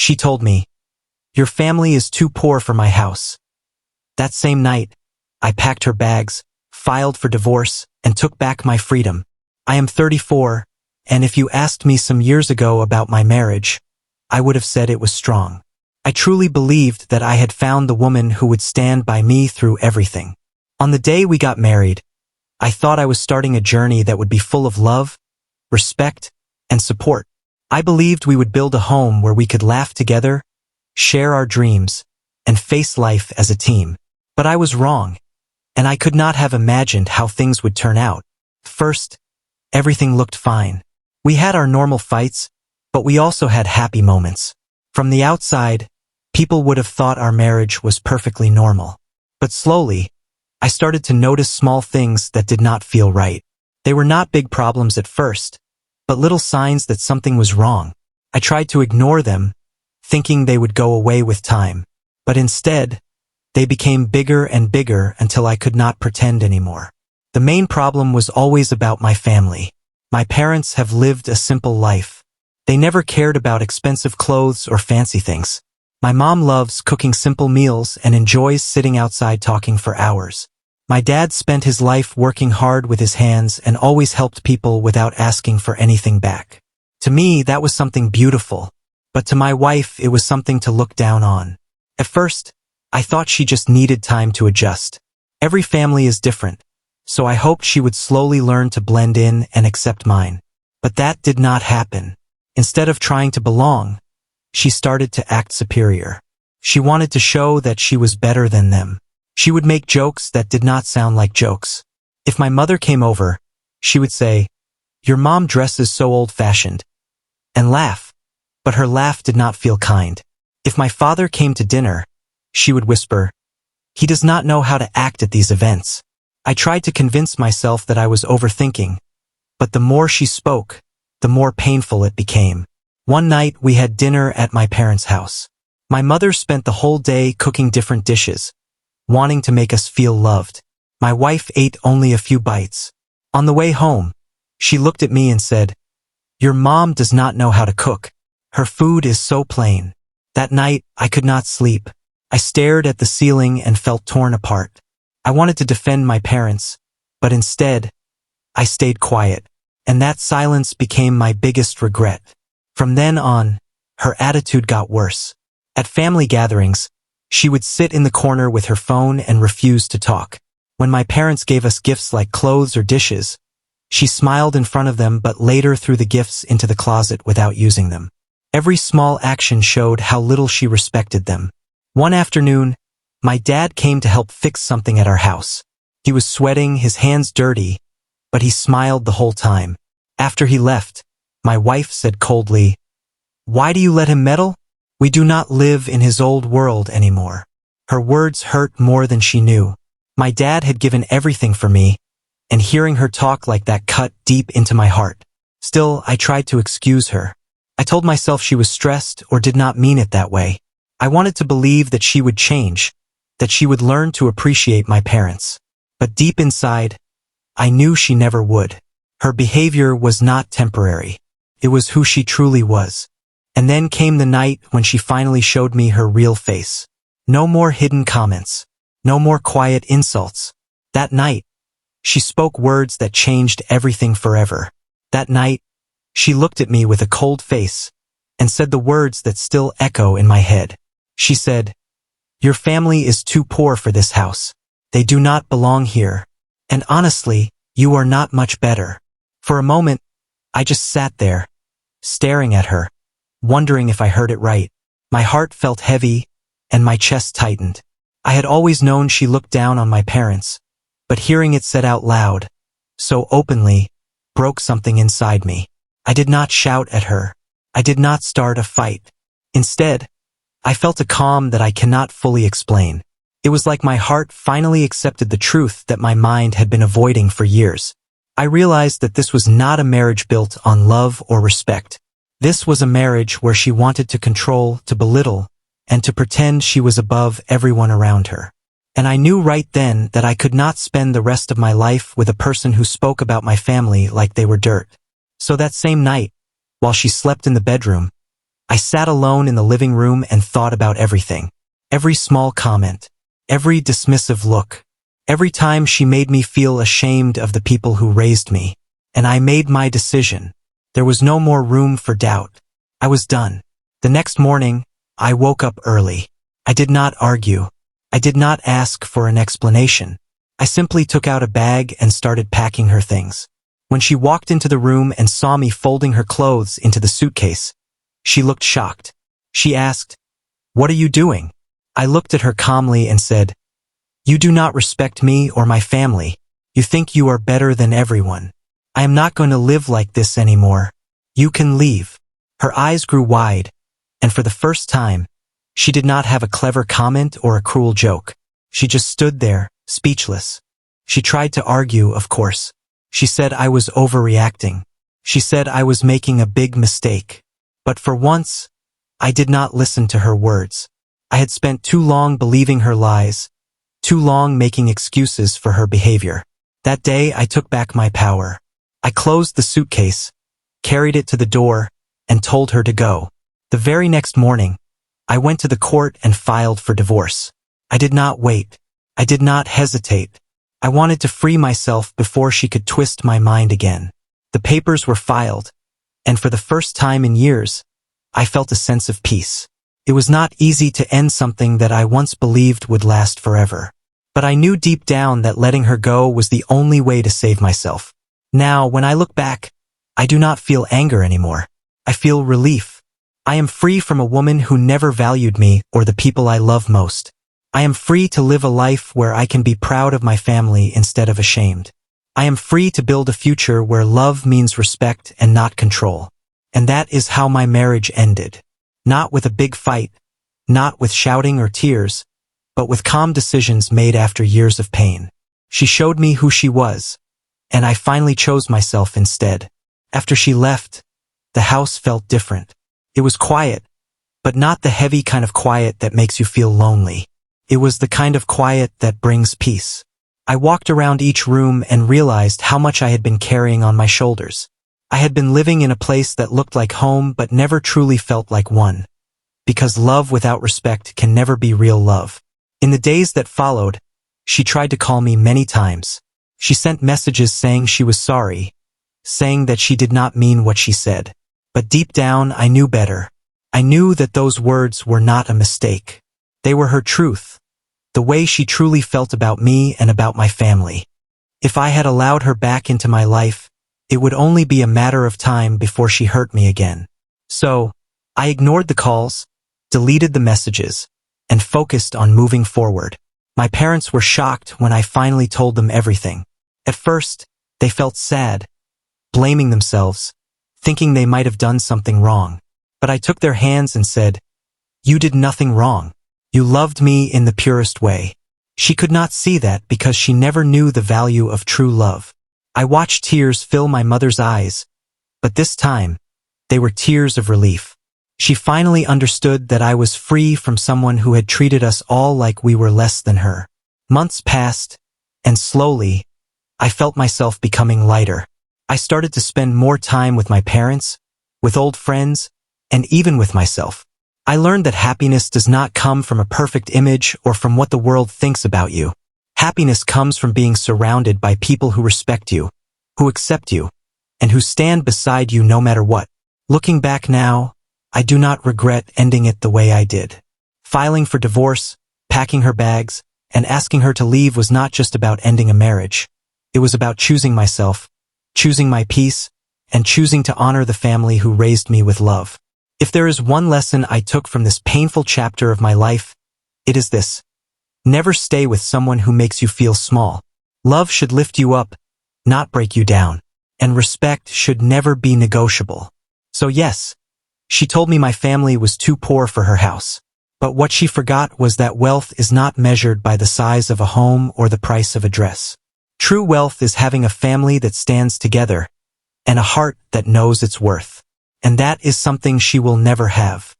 She told me, "Your family is too poor for my house." That same night, I packed her bags, filed for divorce, and took back my freedom. I am 34, and if you asked me some years ago about my marriage, I would have said it was strong. I truly believed that I had found the woman who would stand by me through everything. On the day we got married, I thought I was starting a journey that would be full of love, respect, and support. I believed we would build a home where we could laugh together, share our dreams, and face life as a team. But I was wrong, and I could not have imagined how things would turn out. First, everything looked fine. We had our normal fights, but we also had happy moments. From the outside, people would have thought our marriage was perfectly normal. But slowly, I started to notice small things that did not feel right. They were not big problems at first, but little signs that something was wrong. I tried to ignore them, thinking they would go away with time. But instead, they became bigger and bigger until I could not pretend anymore. The main problem was always about my family. My parents have lived a simple life. They never cared about expensive clothes or fancy things. My mom loves cooking simple meals and enjoys sitting outside talking for hours. My dad spent his life working hard with his hands and always helped people without asking for anything back. To me, that was something beautiful, but to my wife, it was something to look down on. At first, I thought she just needed time to adjust. Every family is different, so I hoped she would slowly learn to blend in and accept mine. But that did not happen. Instead of trying to belong, she started to act superior. She wanted to show that she was better than them. She would make jokes that did not sound like jokes. If my mother came over, she would say, "Your mom dresses so old-fashioned," and laugh, but her laugh did not feel kind. If my father came to dinner, she would whisper, "He does not know how to act at these events." I tried to convince myself that I was overthinking, but the more she spoke, the more painful it became. One night we had dinner at my parents' house. My mother spent the whole day cooking different dishes, wanting to make us feel loved. My wife ate only a few bites. On the way home, she looked at me and said, "Your mom does not know how to cook. Her food is so plain." That night, I could not sleep. I stared at the ceiling and felt torn apart. I wanted to defend my parents, but instead, I stayed quiet, and that silence became my biggest regret. From then on, her attitude got worse. At family gatherings, she would sit in the corner with her phone and refuse to talk. When my parents gave us gifts like clothes or dishes, she smiled in front of them but later threw the gifts into the closet without using them. Every small action showed how little she respected them. One afternoon, my dad came to help fix something at our house. He was sweating, his hands dirty, but he smiled the whole time. After he left, my wife said coldly, "Why do you let him meddle? We do not live in his old world anymore." Her words hurt more than she knew. My dad had given everything for me, and hearing her talk like that cut deep into my heart. Still, I tried to excuse her. I told myself she was stressed or did not mean it that way. I wanted to believe that she would change, that she would learn to appreciate my parents. But deep inside, I knew she never would. Her behavior was not temporary. It was who she truly was. And then came the night when she finally showed me her real face. No more hidden comments. No more quiet insults. That night, she spoke words that changed everything forever. That night, she looked at me with a cold face and said the words that still echo in my head. She said, "Your family is too poor for this house. They do not belong here. And honestly, you are not much better." For a moment, I just sat there, staring at her, wondering if I heard it right. My heart felt heavy, and my chest tightened. I had always known she looked down on my parents, but hearing it said out loud, so openly, broke something inside me. I did not shout at her. I did not start a fight. Instead, I felt a calm that I cannot fully explain. It was like my heart finally accepted the truth that my mind had been avoiding for years. I realized that this was not a marriage built on love or respect. This was a marriage where she wanted to control, to belittle, and to pretend she was above everyone around her. And I knew right then that I could not spend the rest of my life with a person who spoke about my family like they were dirt. So that same night, while she slept in the bedroom, I sat alone in the living room and thought about everything. Every small comment, every dismissive look, every time she made me feel ashamed of the people who raised me. And I made my decision. There was no more room for doubt. I was done. The next morning, I woke up early. I did not argue. I did not ask for an explanation. I simply took out a bag and started packing her things. When she walked into the room and saw me folding her clothes into the suitcase, she looked shocked. She asked, "What are you doing?" I looked at her calmly and said, "You do not respect me or my family. You think you are better than everyone. I am not going to live like this anymore. You can leave." Her eyes grew wide, and for the first time, she did not have a clever comment or a cruel joke. She just stood there, speechless. She tried to argue, of course. She said I was overreacting. She said I was making a big mistake. But for once, I did not listen to her words. I had spent too long believing her lies, too long making excuses for her behavior. That day, I took back my power. I closed the suitcase, carried it to the door, and told her to go. The very next morning, I went to the court and filed for divorce. I did not wait. I did not hesitate. I wanted to free myself before she could twist my mind again. The papers were filed, and for the first time in years, I felt a sense of peace. It was not easy to end something that I once believed would last forever. But I knew deep down that letting her go was the only way to save myself. Now, when I look back, I do not feel anger anymore. I feel relief. I am free from a woman who never valued me or the people I love most. I am free to live a life where I can be proud of my family instead of ashamed. I am free to build a future where love means respect and not control. And that is how my marriage ended. Not with a big fight, not with shouting or tears, but with calm decisions made after years of pain. She showed me who she was, and I finally chose myself instead. After she left, the house felt different. It was quiet, but not the heavy kind of quiet that makes you feel lonely. It was the kind of quiet that brings peace. I walked around each room and realized how much I had been carrying on my shoulders. I had been living in a place that looked like home but never truly felt like one. Because love without respect can never be real love. In the days that followed, she tried to call me many times. She sent messages saying she was sorry, saying that she did not mean what she said. But deep down, I knew better. I knew that those words were not a mistake. They were her truth, the way she truly felt about me and about my family. If I had allowed her back into my life, it would only be a matter of time before she hurt me again. So, I ignored the calls, deleted the messages, and focused on moving forward. My parents were shocked when I finally told them everything. At first, they felt sad, blaming themselves, thinking they might have done something wrong. But I took their hands and said, "You did nothing wrong. You loved me in the purest way." She could not see that because she never knew the value of true love. I watched tears fill my mother's eyes, but this time, they were tears of relief. She finally understood that I was free from someone who had treated us all like we were less than her. Months passed, and slowly, I felt myself becoming lighter. I started to spend more time with my parents, with old friends, and even with myself. I learned that happiness does not come from a perfect image or from what the world thinks about you. Happiness comes from being surrounded by people who respect you, who accept you, and who stand beside you no matter what. Looking back now, I do not regret ending it the way I did. Filing for divorce, packing her bags, and asking her to leave was not just about ending a marriage. It was about choosing myself, choosing my peace, and choosing to honor the family who raised me with love. If there is one lesson I took from this painful chapter of my life, it is this. Never stay with someone who makes you feel small. Love should lift you up, not break you down. And respect should never be negotiable. So yes, she told me my family was too poor for her house. But what she forgot was that wealth is not measured by the size of a home or the price of a dress. True wealth is having a family that stands together, and a heart that knows its worth. And that is something she will never have.